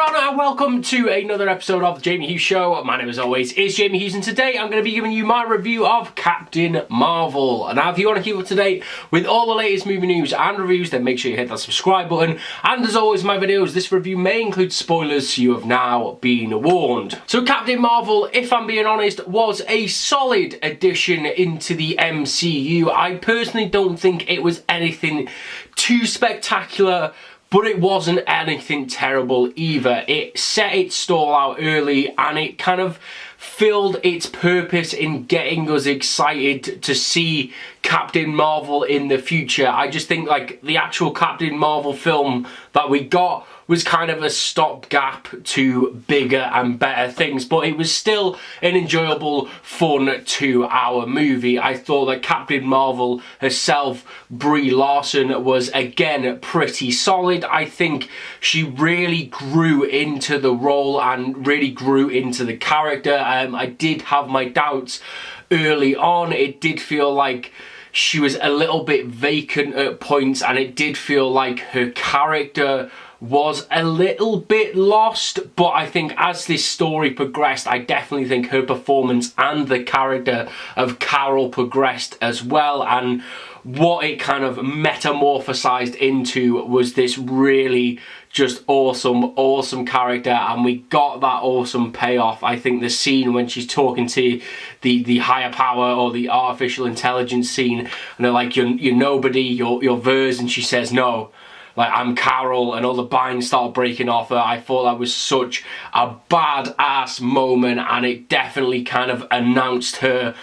everyone and welcome to another episode of The Jamie Hughes Show. My name as always is Jamie Hughes and today I'm going to be giving you my review of Captain Marvel. Now if you want to keep up to date with all the latest movie news and reviews then make sure you hit that subscribe button, and as always my videos, this review may include spoilers so you have now been warned. So Captain Marvel, if I'm being honest, was a solid addition into the MCU. I personally don't think it was anything too spectacular, but it wasn't anything terrible either. It set its stall out early and it kind of filled its purpose in getting us excited to see Captain Marvel in the future. I just think like the actual Captain Marvel film that we got was kind of a stopgap to bigger and better things, but it was still an enjoyable, fun 2-hour movie. I thought that Captain Marvel herself, Brie Larson, was again pretty solid. I think she really grew into the role and really grew into the character. I did have my doubts early on. It did feel like she was a little bit vacant at points, and it did feel like her character was a little bit lost, but I think as this story progressed, I definitely think her performance and the character of Carol progressed as well, and what it kind of metamorphosized into was this really just awesome character, and we got that awesome payoff. I think the scene when she's talking to the higher power or the artificial intelligence scene, and they're like, you're nobody, you're Vers, and she says no, like, I'm Carol, and all the binds start breaking off her. I thought that was such a badass moment, and it definitely kind of announced her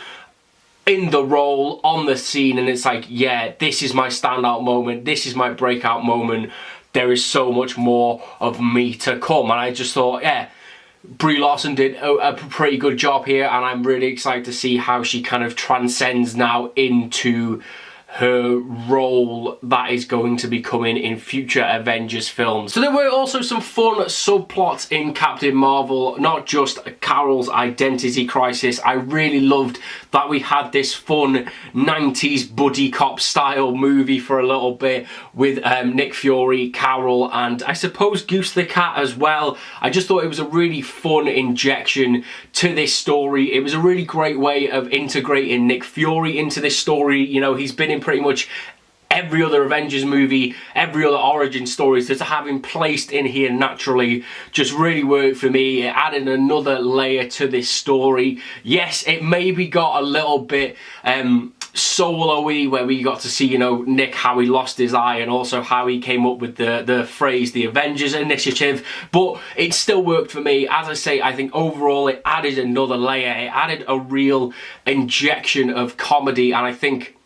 in the role, on the scene, and it's like, yeah, this is my standout moment, this is my breakout moment, there is so much more of me to come. And I just thought, yeah, Brie Larson did a pretty good job here, and I'm really excited to see how she kind of transcends now into her role that is going to be coming in future Avengers films. So there were also some fun subplots in Captain Marvel, not just Carol's identity crisis. I really loved that we had this fun 90s buddy cop style movie for a little bit with Nick Fury, Carol, and I suppose Goose the Cat as well. I just thought it was a really fun injection to this story. It was a really great way of integrating Nick Fury into this story. You know, he's been in pretty much every other Avengers movie, every other origin story, so to have him placed in here naturally just really worked for me. It added another layer to this story. Yes, it maybe got a little bit solo-y, where we got to see, you know, Nick, how he lost his eye, and also how he came up with the phrase, the Avengers Initiative, but it still worked for me. As I say, I think overall it added another layer. It added a real injection of comedy, and I think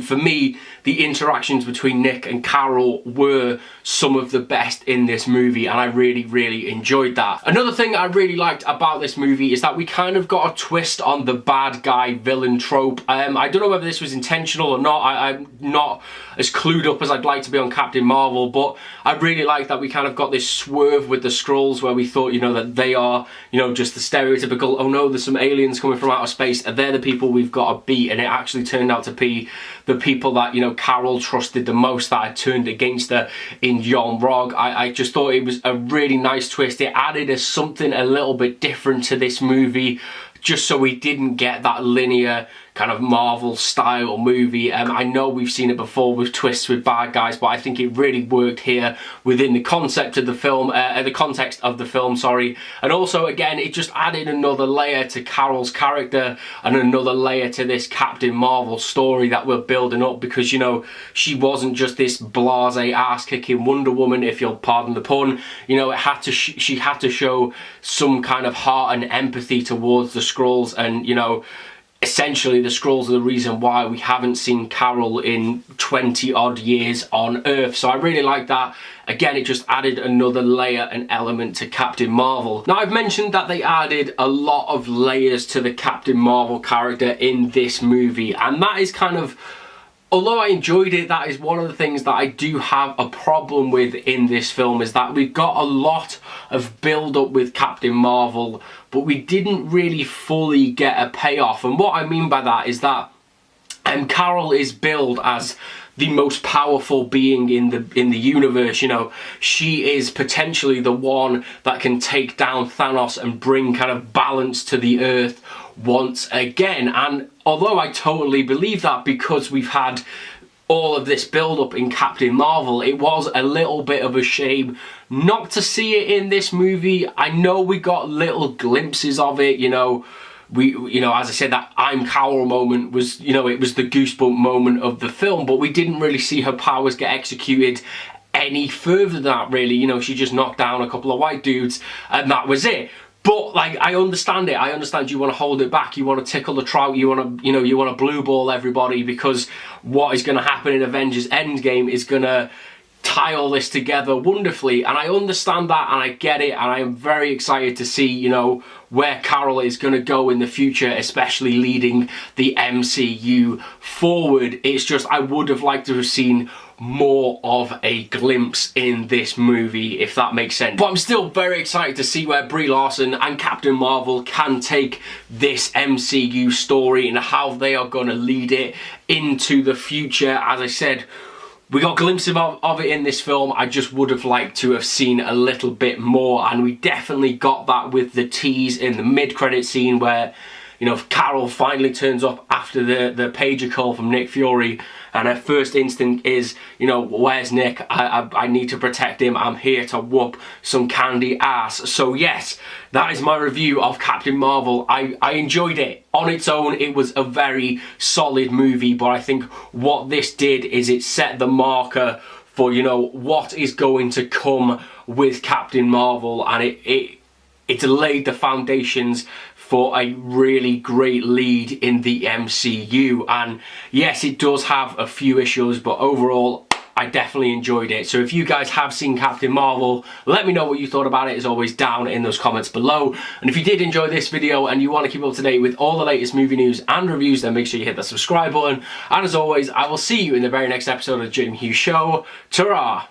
for me, the interactions between Nick and Carol were some of the best in this movie, and I really enjoyed that. Another thing I really liked about this movie is that we kind of got a twist on the bad guy villain trope. I don't know whether this was intentional or not. I'm not as clued up as I'd like to be on Captain Marvel, but I really liked that we kind of got this swerve with the Skrulls, where we thought, you know, that they are, you know, just the stereotypical, oh no, there's some aliens coming from outer space, and they're the people we've got to beat, and it actually turned out to be the people that, you know, Carol trusted the most that had turned against her in John Rogg. I just thought it was a really nice twist. It added something a little bit different to this movie, just so we didn't get that linear kind of Marvel style movie. I know we've seen it before with twists with bad guys, but I think it really worked here within the concept of the film, the context of the film, sorry. And also, again, it just added another layer to Carol's character and another layer to this Captain Marvel story that we're building up, because, you know, she wasn't just this blasé ass-kicking Wonder Woman, if you'll pardon the pun. You know, it had to she had to show some kind of heart and empathy towards the Skrulls, and, you know, essentially the Skrulls are the reason why we haven't seen Carol in 20 odd years on Earth. So I really like that. Again, it just added another layer and element to Captain Marvel. Now, I've mentioned that they added a lot of layers to the Captain Marvel character in this movie, and that is kind of, although I enjoyed it, that is one of the things that I do have a problem with in this film, is that we've got a lot of build-up with Captain Marvel, but we didn't really fully get a payoff. And what I mean by that is that Carol is billed as the most powerful being in the universe. You know, she is potentially the one that can take down Thanos and bring kind of balance to the earth once again. And although I totally believe that, because we've had all of this build up in Captain Marvel, it was a little bit of a shame not to see it in this movie. I know we got little glimpses of it, you know, as I said, that I'm Carol moment was, you know, it was the goosebump moment of the film, but we didn't really see her powers get executed any further than that, really. You know, she just knocked down a couple of white dudes and that was it. But like, I understand it. I understand you want to hold it back. You want to tickle the trout. You want to, you want to blue ball everybody, because what is going to happen in Avengers Endgame is going to tie all this together wonderfully. And I understand that, and I get it, and I am very excited to see, you know, where Carol is going to go in the future, especially leading the MCU forward. It's just, I would have liked to have seen more of a glimpse in this movie, if that makes sense. But I'm still very excited to see where Brie Larson and Captain Marvel can take this MCU story and how they are going to lead it into the future. As I said, we got glimpses of it in this film. I just would have liked to have seen a little bit more, and we definitely got that with the tease in the mid-credit scene where, you know, Carol finally turns up after the pager call from Nick Fury, and her first instinct is, you know, where's Nick? I need to protect him. I'm here to whoop some candy ass. So yes, that is my review of Captain Marvel. I enjoyed it. On its own, it was a very solid movie, but I think what this did is it set the marker for, you know, what is going to come with Captain Marvel, and it laid the foundations for a really great lead in the MCU. And yes, it does have a few issues, but overall, I definitely enjoyed it. So if you guys have seen Captain Marvel, let me know what you thought about it, as always, down in those comments below. And if you did enjoy this video and you want to keep up to date with all the latest movie news and reviews, then make sure you hit that subscribe button. And as always, I will see you in the very next episode of The Jamie Hughes Show. Ta-ra!